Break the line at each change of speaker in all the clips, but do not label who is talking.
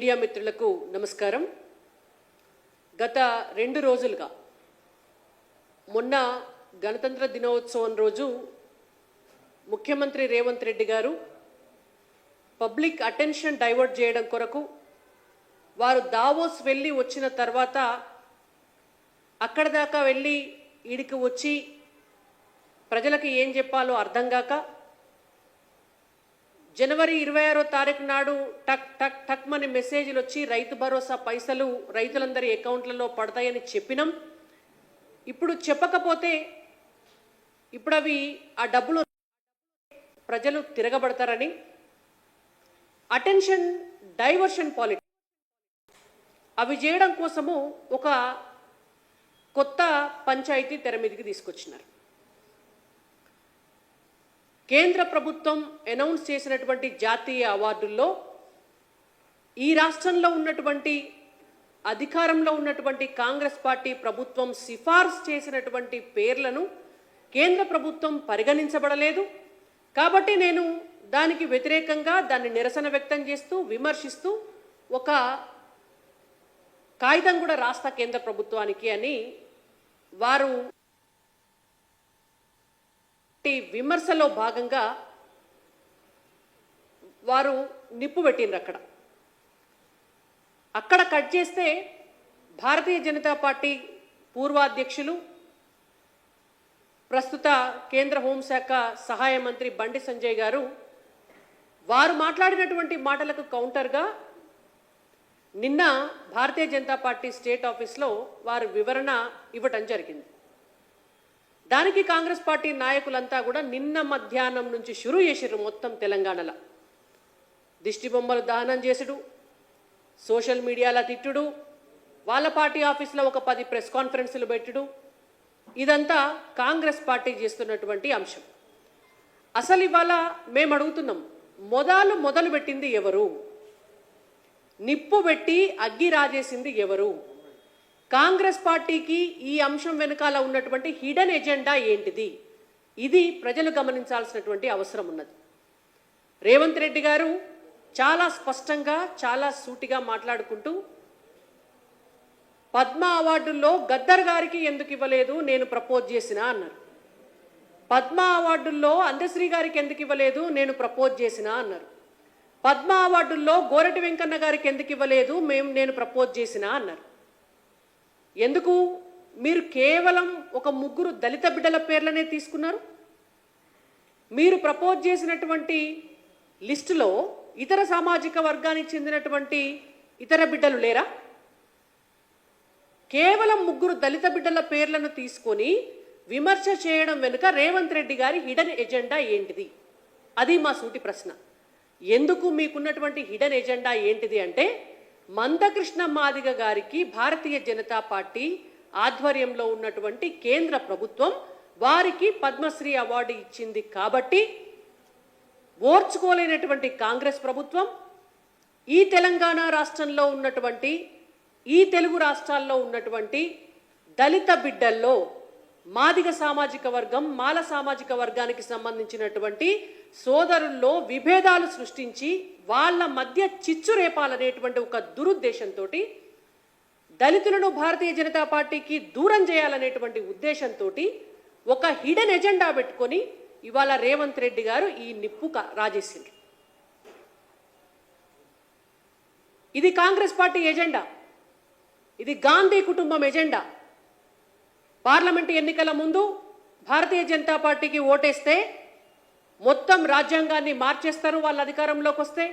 Media మిత్రులకు నమస్కారం. గత 2 రోజులుగా మొన్న గణతంత్ర దినోత్సవం రోజు ముఖ్యమంత్రి రేవంత్ రెడ్డి గారు పబ్లిక్ అటెన్షన్ డైవర్ట్ చేయడం కొరకు వారు దావోస్ వెళ్ళి వచ్చిన తర్వాత అక్కడ దాకా వెళ్ళి ఈడికి వచ్చి ప్రజలకు ఏం చెప్పాలో అర్థం కాక జనవరి 26వ తారీఖు నాడు టక్ టక్ టక్ మని మెసేజ్లు వచ్చి రైతు భరోసా పైసలు రైతులందరి అకౌంట్లలో పడతాయని చెప్పినాం. ఇప్పుడు చెప్పకపోతే ఇప్పుడు అవి ఆ డబ్బులు ప్రజలు తిరగబడతారని అటెన్షన్ డైవర్షన్ పాలిటిక్స్ అవి చేయడం కోసము ఒక కొత్త పంచాయతీ తెర మీదకి తీసుకొచ్చినారు. కేంద్ర ప్రభుత్వం అనౌన్స్ చేసినటువంటి జాతీయ అవార్డుల్లో ఈ రాష్ట్రంలో ఉన్నటువంటి అధికారంలో ఉన్నటువంటి కాంగ్రెస్ పార్టీ ప్రభుత్వం సిఫార్సు చేసినటువంటి పేర్లను కేంద్ర ప్రభుత్వం పరిగణించబడలేదు. కాబట్టి నేను దానికి వ్యతిరేకంగా దాన్ని నిరసన వ్యక్తం చేస్తూ విమర్శిస్తూ ఒక కాగితం కూడా రాస్తా కేంద్ర ప్రభుత్వానికి అని వారు విమర్శలో భాగంగా వారు నిప్పు పెట్టిండ్రు. అక్కడ కట్ చేస్తే భారతీయ జనతా పార్టీ పూర్వాధ్యక్షులు ప్రస్తుత కేంద్ర హోంశాఖ సహాయ మంత్రి బండి సంజయ్ గారు వారు మాట్లాడినటువంటి మాటలకు కౌంటర్గా నిన్న భారతీయ జనతా పార్టీ స్టేట్ ఆఫీస్లో వారు వివరణ ఇవ్వటం జరిగింది. దానికి కాంగ్రెస్ పార్టీ నాయకులంతా కూడా నిన్న మధ్యాహ్నం నుంచి షురూ చేసిర్రు. మొత్తం తెలంగాణలో దిష్టి బొమ్మలు దహనం చేసుడు, సోషల్ మీడియాలో తిట్టుడు, వాళ్ళ పార్టీ ఆఫీస్లో ఒక 10 ప్రెస్ కాన్ఫరెన్సులు పెట్టుడు, ఇదంతా కాంగ్రెస్ పార్టీ చేస్తున్నటువంటి అంశం. అసలు ఇవాళ మేము అడుగుతున్నాం, మొదలు పెట్టింది ఎవరు? నిప్పు పెట్టి అగ్గి రాజేసింది ఎవరు? కాంగ్రెస్ పార్టీకి ఈ అంశం వెనకాల ఉన్నటువంటి హిడెన్ ఎజెండా ఏంటిది? ఇది ప్రజలు గమనించాల్సినటువంటి అవసరం ఉన్నది. రేవంత్ రెడ్డి గారు చాలా స్పష్టంగా చాలా సూటిగా మాట్లాడుకుంటూ పద్మ అవార్డుల్లో గద్దర్ గారికి ఎందుకు ఇవ్వలేదు, నేను ప్రపోజ్ చేసినా అన్నారు. పద్మ అవార్డుల్లో అందశ్రీ గారికి ఎందుకు ఇవ్వలేదు, నేను ప్రపోజ్ చేసినా అన్నారు. పద్మ అవార్డుల్లో గోరటి వెంకన్న గారికి ఎందుకు ఇవ్వలేదు, నేను ప్రపోజ్ చేసినా అన్నారు. ఎందుకు మీరు కేవలం ఒక 3 దళిత బిడ్డల పేర్లనే తీసుకున్నారు? మీరు ప్రపోజ్ చేసినటువంటి లిస్టులో ఇతర సామాజిక వర్గానికి చెందినటువంటి ఇతర బిడ్డలు లేరా? కేవలం 3 దళిత బిడ్డల పేర్లను తీసుకొని విమర్శ చేయడం వెనుక రేవంత్ రెడ్డి గారి హిడెన్ ఎజెండా ఏంటిది? అది మా సూటి ప్రశ్న. ఎందుకు మీకున్నటువంటి హిడెన్ ఎజెండా ఏంటిది అంటే, మందకృష్ణ మాదిగ గారికి భారతీయ జనతా పార్టీ ఆధ్వర్యంలో ఉన్నటువంటి కేంద్ర ప్రభుత్వం వారికి పద్మశ్రీ అవార్డు ఇచ్చింది. కాబట్టి ఓర్చుకోలేనటువంటి కాంగ్రెస్ ప్రభుత్వం ఈ తెలంగాణ రాష్ట్రంలో ఉన్నటువంటి ఈ తెలుగు రాష్ట్రాల్లో ఉన్నటువంటి దళిత బిడ్డల్లో మాదిగ సామాజిక వర్గం, మాల సామాజిక వర్గానికి సంబంధించినటువంటి సోదరుల్లో విభేదాలు సృష్టించి వాళ్ళ మధ్య చిచ్చు రేపాలనేటువంటి ఒక దురుద్దేశంతో దళితులను భారతీయ జనతా పార్టీకి దూరం చేయాలనేటువంటి ఉద్దేశంతో ఒక హిడెన్ ఎజెండా పెట్టుకొని ఇవాళ రేవంత్ రెడ్డి గారు ఈ నిప్పు రాజేసిండ్రు. ఇది కాంగ్రెస్ పార్టీ ఎజెండా, ఇది గాంధీ కుటుంబం ఎజెండా. పార్లమెంటు ఎన్నికల ముందు భారతీయ జనతా పార్టీకి ఓటేస్తే మొత్తం రాజ్యాంగాన్ని మార్చేస్తారు వాళ్ళ అధికారంలోకి వస్తే,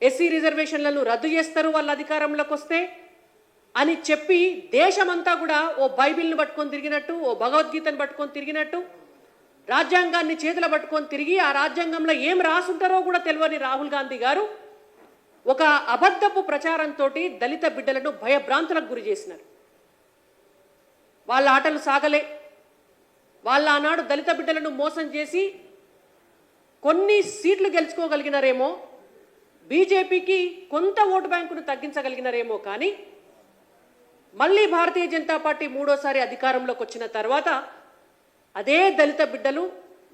ఎస్సీ రిజర్వేషన్లను రద్దు చేస్తారు వాళ్ళ అధికారంలోకి వస్తే అని చెప్పి దేశమంతా కూడా ఓ బైబిల్ని పట్టుకొని తిరిగినట్టు, ఓ భగవద్గీతను పట్టుకొని తిరిగినట్టు, రాజ్యాంగాన్ని చేతులు పట్టుకొని తిరిగి ఆ రాజ్యాంగంలో ఏం రాసుంటారో కూడా తెలియని రాహుల్ గాంధీ గారు ఒక అబద్ధపు ప్రచారంతో దళిత బిడ్డలను భయభ్రాంతులకు గురి చేసినారు. వాళ్ళ ఆటలు సాగలే. వాళ్ళ ఆనాడు దళిత బిడ్డలను మోసం చేసి కొన్ని సీట్లు గెలుచుకోగలిగినారేమో, బీజేపీకి కొంత ఓటు బ్యాంకును తగ్గించగలిగినారేమో, కానీ మళ్ళీ భారతీయ జనతా పార్టీ 3వ అధికారంలోకి వచ్చిన తర్వాత అదే దళిత బిడ్డలు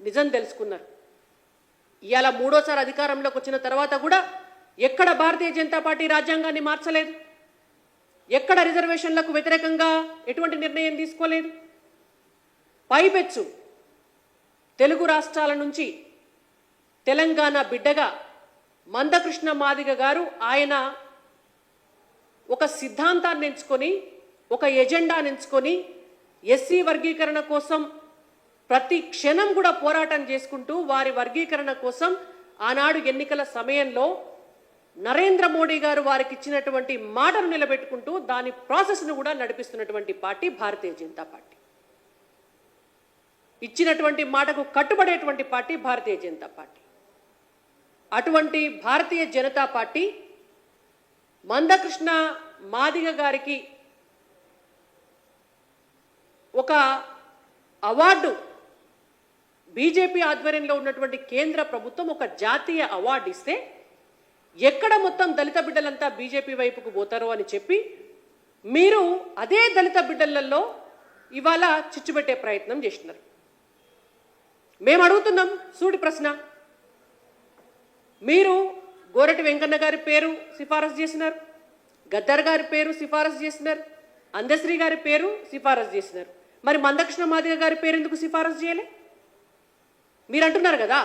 నిజం తెలుసుకున్నారు. ఇవాళ 3వ అధికారంలోకి వచ్చిన తర్వాత కూడా ఎక్కడ భారతీయ జనతా పార్టీ రాజ్యాంగాన్ని మార్చలేదు, ఎక్కడ రిజర్వేషన్లకు వ్యతిరేకంగా ఎటువంటి నిర్ణయం తీసుకోలేదు. పైపెచ్చు తెలుగు రాష్ట్రాల నుంచి తెలంగాణ బిడ్డగా మందకృష్ణ మాదిగ గారు ఆయన ఒక సిద్ధాంతాన్ని ఎంచుకొని, ఒక ఎజెండాని ఎంచుకొని ఎస్సీ వర్గీకరణ కోసం ప్రతి క్షణం కూడా పోరాటం చేసుకుంటూ వారి వర్గీకరణ కోసం ఆనాడు ఎన్నికల సమయంలో నరేంద్ర మోడీ గారు వారికి ఇచ్చినటువంటి మాటను నిలబెట్టుకుంటూ దాని ప్రాసెస్ను కూడా నడిపిస్తున్నటువంటి పార్టీ భారతీయ జనతా పార్టీ. ఇచ్చినటువంటి మాటకు కట్టుబడేటువంటి పార్టీ భారతీయ జనతా పార్టీ. అటువంటి భారతీయ జనతా పార్టీ మందకృష్ణ మాదిగ గారికి ఒక అవార్డు, బీజేపీ ఆధ్వర్యంలో ఉన్నటువంటి కేంద్ర ప్రభుత్వం ఒక జాతీయ అవార్డు ఇస్తే ఎక్కడ మొత్తం దళిత బిడ్డలంతా బీజేపీ వైపుకు పోతారో అని చెప్పి మీరు అదే దళిత బిడ్డలలో ఇవాళ చిచ్చుపెట్టే ప్రయత్నం చేస్తున్నారు. మేము అడుగుతున్నాం సూటి ప్రశ్న. మీరు గోరటి వెంకన్న గారి పేరు సిఫారసు చేసినారు, గద్దర్ గారి పేరు సిఫారసు చేసినారు, అందశ్రీ గారి పేరు సిఫారసు చేసినారు. మరి మందకృష్ణ మాదిగ గారి పేరు ఎందుకు సిఫారసు చేయలే? మీరు అంటున్నారు కదా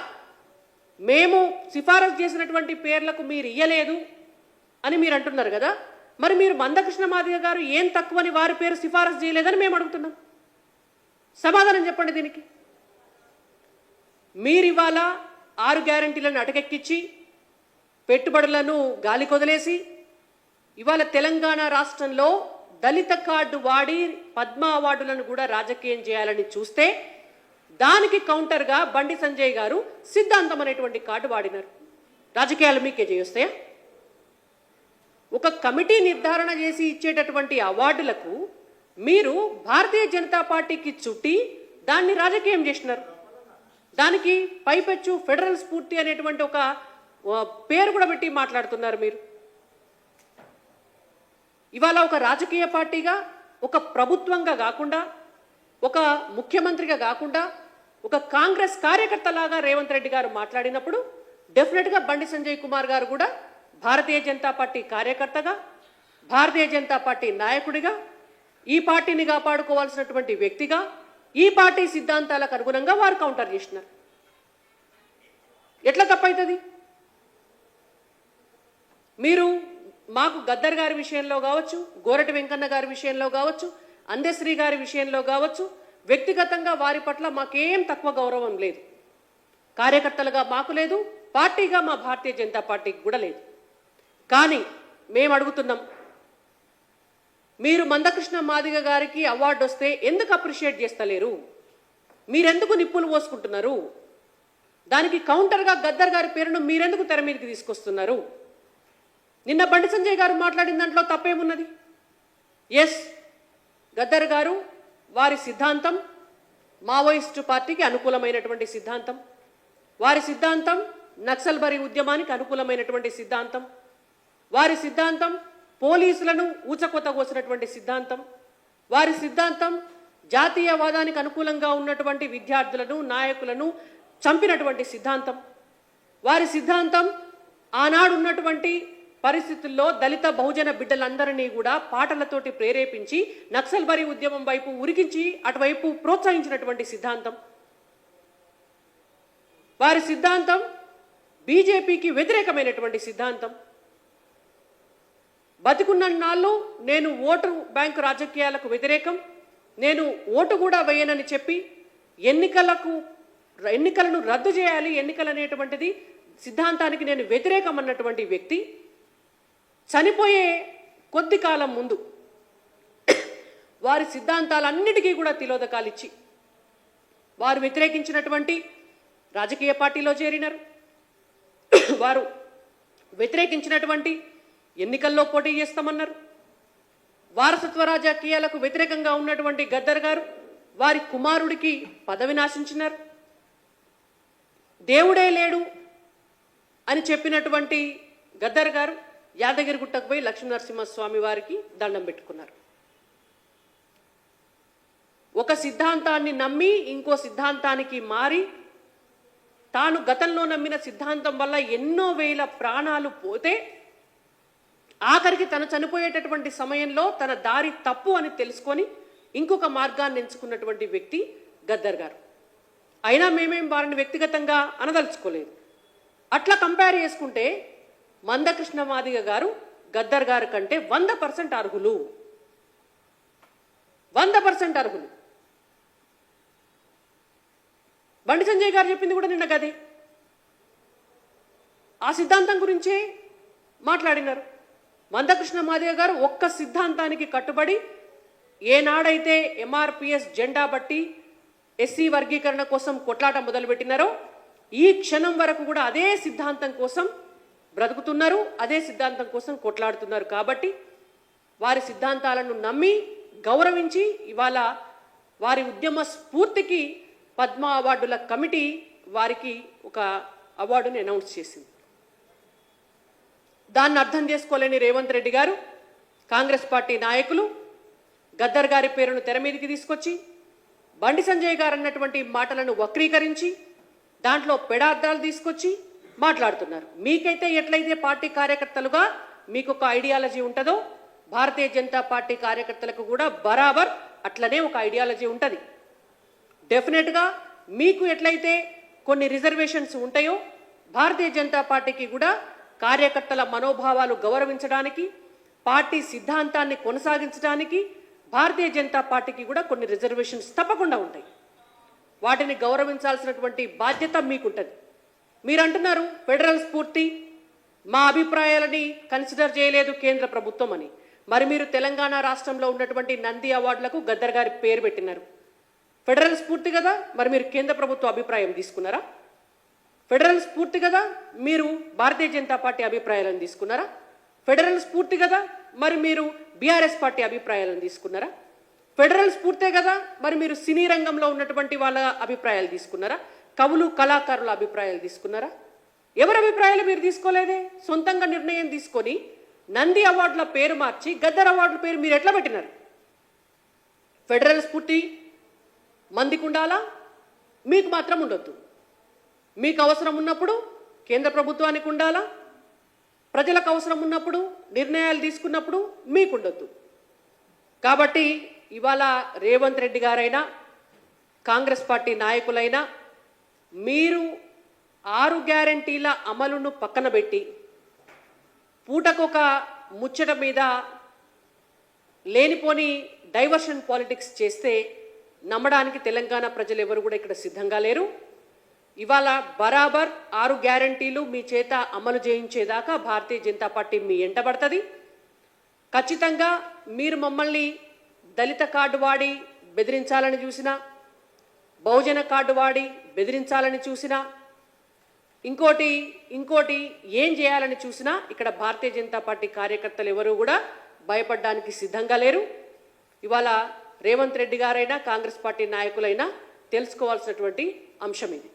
మేము సిఫారసు చేసినటువంటి పేర్లకు మీరు ఇయ్యలేదు అని మీరు అంటున్నారు కదా. మరి మీరు మందకృష్ణ మాదిగ గారు ఏం తక్కువని వారి పేరు సిఫారసు చేయలేదని మేము అడుగుతున్నాం. సమాధానం చెప్పండి దీనికి. మీరు ఇవాళ 6 గ్యారంటీలను అటకెక్కించి పెట్టుబడులను గాలి కొదిలేసి ఇవాళ తెలంగాణ రాష్ట్రంలో దళిత కార్డు వాడి పద్మ అవార్డులను కూడా రాజకీయం చేయాలని చూస్తే దానికి కౌంటర్గా బండి సంజయ్ గారు సిద్ధాంతం అనేటువంటి కార్డు వాడినారు. రాజకీయాలు మీకే చేయొస్తాయా? ఒక కమిటీ నిర్ధారణ చేసి ఇచ్చేటటువంటి అవార్డులకు మీరు భారతీయ జనతా పార్టీకి చుట్టి దాన్ని రాజకీయం చేసినారు. దానికి పైపెచ్చు ఫెడరల్ స్ఫూర్తి అనేటువంటి ఒక పేరు కూడా పెట్టి మాట్లాడుతున్నారు మీరు. ఇవాళ ఒక రాజకీయ పార్టీగా, ఒక ప్రభుత్వంగా కాకుండా, ఒక ముఖ్యమంత్రిగా కాకుండా, ఒక కాంగ్రెస్ కార్యకర్తలాగా రేవంత్ రెడ్డి గారు మాట్లాడినప్పుడు డెఫినెట్గా బండి సంజయ్ కుమార్ గారు కూడా భారతీయ జనతా పార్టీ కార్యకర్తగా, భారతీయ జనతా పార్టీ నాయకుడిగా, ఈ పార్టీని కాపాడుకోవాల్సినటువంటి వ్యక్తిగా, ఈ పార్టీ సిద్ధాంతాలకు అనుగుణంగా వారు కౌంటర్ చేసినారు. ఎట్లా తప్పవుతుంది? మీరు మాకు గద్దర్ గారి విషయంలో కావచ్చు, గోరటి వెంకన్న గారి విషయంలో కావచ్చు, అందశ్రీ గారి విషయంలో కావచ్చు, వ్యక్తిగతంగా వారి పట్ల మాకేం తక్కువ గౌరవం లేదు. కార్యకర్తలుగా మాకు లేదు, పార్టీగా మా భారతీయ జనతా పార్టీకి కూడా లేదు. కానీ మేము అడుగుతున్నాం, మీరు మందకృష్ణ మాదిగ గారికి అవార్డు వస్తే ఎందుకు అప్రిషియేట్ చేస్తలేరు? మీరెందుకు నిప్పులు పోసుకుంటున్నారు? దానికి కౌంటర్గా గద్దర్ గారి పేరును మీరెందుకు తెర మీదకి తీసుకొస్తున్నారు? నిన్న బండి సంజయ్ గారు మాట్లాడిన దాంట్లో తప్పేమున్నది? ఎస్, గద్దర్ గారు వారి సిద్ధాంతం మావోయిస్టు పార్టీకి అనుకూలమైనటువంటి సిద్ధాంతం, వారి సిద్ధాంతం నక్సల్బరీ ఉద్యమానికి అనుకూలమైనటువంటి సిద్ధాంతం, వారి సిద్ధాంతం పోలీసులను ఊచకొత్తగోసినటువంటి సిద్ధాంతం, వారి సిద్ధాంతం జాతీయవాదానికి అనుకూలంగా ఉన్నటువంటి విద్యార్థులను, నాయకులను చంపినటువంటి సిద్ధాంతం, వారి సిద్ధాంతం ఆనాడు ఉన్నటువంటి పరిస్థితుల్లో దళిత బహుజన బిడ్డలందరినీ కూడా పాటలతోటి ప్రేరేపించి నక్సల్బరీ ఉద్యమం వైపు ఉరికించి అటువైపు ప్రోత్సహించినటువంటి సిద్ధాంతం, వారి సిద్ధాంతం బీజేపీకి వ్యతిరేకమైనటువంటి సిద్ధాంతం. బతికున్న నాళ్ళు నేను ఓటు బ్యాంకు రాజకీయాలకు వ్యతిరేకం, నేను ఓటు కూడా వేయనని చెప్పి ఎన్నికలను రద్దు చేయాలి, ఎన్నికలు అనేటువంటిది సిద్ధాంతానికి నేను వ్యతిరేకం అన్నటువంటి వ్యక్తి చనిపోయే కొద్ది కాలం ముందు వారి సిద్ధాంతాలన్నిటికీ కూడా తిలోదకాలు ఇచ్చి వారు వ్యతిరేకించినటువంటి రాజకీయ పార్టీలో చేరినారు. వారు వ్యతిరేకించినటువంటి ఎన్నికల్లో పోటీ చేస్తామన్నారు. వారసత్వ రాజకీయాలకు వ్యతిరేకంగా ఉన్నటువంటి గద్దర్ గారు వారి కుమారుడికి పదవి నాశించినారు. దేవుడే లేడు అని చెప్పినటువంటి గద్దర్ గారు యాదగిరిగుట్టకు పోయి లక్ష్మీనరసింహస్వామి వారికి దండం పెట్టుకున్నారు. ఒక సిద్ధాంతాన్ని నమ్మి ఇంకో సిద్ధాంతానికి మారి తాను గతంలో నమ్మిన సిద్ధాంతం వల్ల ఎన్నో వేల ప్రాణాలు పోతే ఆఖరికి తను చనిపోయేటటువంటి సమయంలో తన దారి తప్పు అని తెలుసుకొని ఇంకొక మార్గాన్ని ఎంచుకున్నటువంటి వ్యక్తి గద్దర్ గారు. అయినా మేమేం వారిని వ్యక్తిగతంగా అనదలుచుకోలేదు. అట్లా కంపేర్ చేసుకుంటే మందకృష్ణ మాదిగ గారు గద్దర్ గారి కంటే 100% అర్హులు. 100% అర్హులు. బండి సంజయ్ గారు చెప్పింది కూడా నిన్న గదే. ఆ సిద్ధాంతం గురించే మాట్లాడినారు. మందకృష్ణ మాదిగ గారు ఒక్క సిద్ధాంతానికి కట్టుబడి ఏనాడైతే ఎంఆర్పిఎస్ జెండా బట్టి ఎస్సీ వర్గీకరణ కోసం కొట్లాట మొదలుపెట్టినారో ఈ క్షణం వరకు కూడా అదే సిద్ధాంతం కోసం బ్రతుకుతున్నారు, అదే సిద్ధాంతం కోసం కొట్లాడుతున్నారు. కాబట్టి వారి సిద్ధాంతాలను నమ్మి గౌరవించి ఇవాళ వారి ఉద్యమ స్ఫూర్తికి పద్మ అవార్డుల కమిటీ వారికి ఒక అవార్డుని అనౌన్స్ చేసింది. దాన్ని అర్థం చేసుకోలేని రేవంత్ రెడ్డి గారు, కాంగ్రెస్ పార్టీ నాయకులు గద్దర్ గారి పేరును తెర మీదకి తీసుకొచ్చి బండి సంజయ్ గారు అన్నటువంటి మాటలను వక్రీకరించి దాంట్లో పెడార్థాలు తీసుకొచ్చి మాట్లాడుతున్నారు. మీకైతే ఎట్లయితే పార్టీ కార్యకర్తలుగా మీకు ఒక ఐడియాలజీ ఉంటుందో భారతీయ జనతా పార్టీ కార్యకర్తలకు కూడా బరాబర్ అట్లనే ఒక ఐడియాలజీ ఉంటుంది. డెఫినెట్గా మీకు ఎట్లయితే కొన్ని రిజర్వేషన్స్ ఉంటాయో భారతీయ జనతా పార్టీకి కూడా కార్యకర్తల మనోభావాలు గౌరవించడానికి, పార్టీ సిద్ధాంతాన్ని కొనసాగించడానికి భారతీయ జనతా పార్టీకి కూడా కొన్ని రిజర్వేషన్స్ తప్పకుండా ఉంటాయి. వాటిని గౌరవించాల్సినటువంటి బాధ్యత మీకుంటుంది. మీరు అంటున్నారు ఫెడరల్ స్ఫూర్తి మా అభిప్రాయాలని కన్సిడర్ చేయలేదు కేంద్ర ప్రభుత్వం అని. మరి మీరు తెలంగాణ రాష్ట్రంలో ఉన్నటువంటి నంది అవార్డులకు గద్దర్ గారి పేరు పెట్టినారు. ఫెడరల్ స్ఫూర్తి కదా, మరి మీరు కేంద్ర ప్రభుత్వ అభిప్రాయం తీసుకున్నారా? ఫెడరల్ స్ఫూర్తి కదా, మీరు భారతీయ జనతా పార్టీ అభిప్రాయాలను తీసుకున్నారా? ఫెడరల్ స్ఫూర్తి కదా, మరి మీరు బీఆర్ఎస్ పార్టీ అభిప్రాయాలను తీసుకున్నారా? ఫెడరల్ స్ఫూర్తే కదా, మరి మీరు సినీ రంగంలో ఉన్నటువంటి వాళ్ళ అభిప్రాయాలు తీసుకున్నారా? కవులు కళాకారుల అభిప్రాయాలు తీసుకున్నారా? ఎవరి అభిప్రాయాలు మీరు తీసుకోలేదే. సొంతంగా నిర్ణయం తీసుకొని నంది అవార్డుల పేరు మార్చి గద్దర్ అవార్డుల పేరు మీరు ఎట్లా పెట్టినారు? ఫెడరల్ స్ఫూర్తి మందికి ఉండాలా, మీకు మాత్రం ఉండొద్దు. మీకు అవసరం ఉన్నప్పుడు కేంద్ర ప్రభుత్వానికి ఉండాలా, ప్రజలకు అవసరం ఉన్నప్పుడు నిర్ణయాలు తీసుకున్నప్పుడు మీకు ఉండొద్దు. కాబట్టి ఇవాళ రేవంత్ రెడ్డి గారైనా కాంగ్రెస్ పార్టీ నాయకులైనా మీరు 6 గ్యారెంటీల అమలును పక్కన పెట్టి పూటకొక ముచ్చట మీద లేనిపోని డైవర్షన్ పాలిటిక్స్ చేస్తే నమ్మడానికి తెలంగాణ ప్రజలు ఎవరు కూడా ఇక్కడ సిద్ధంగా లేరు. ఇవాళ బరాబర్ 6 గ్యారెంటీలు మీ చేత అమలు చేయించేదాకా భారతీయ జనతా పార్టీ మీ ఎంటబడుతుంది. ఖచ్చితంగా మీరు మమ్మల్ని దళిత కార్డు వాడి బెదిరించాలని చూసినా, బహుజన కార్డు వాడి బెదిరించాలని చూసినా, ఇంకోటి ఏం చేయాలని చూసినా ఇక్కడ భారతీయ జనతా పార్టీ కార్యకర్తలు ఎవరు కూడా భయపడడానికి సిద్ధంగా లేరు. ఇవాళ రేవంత్ రెడ్డి గారైనా కాంగ్రెస్ పార్టీ నాయకులైనా తెలుసుకోవాల్సినటువంటి అంశం ఇది.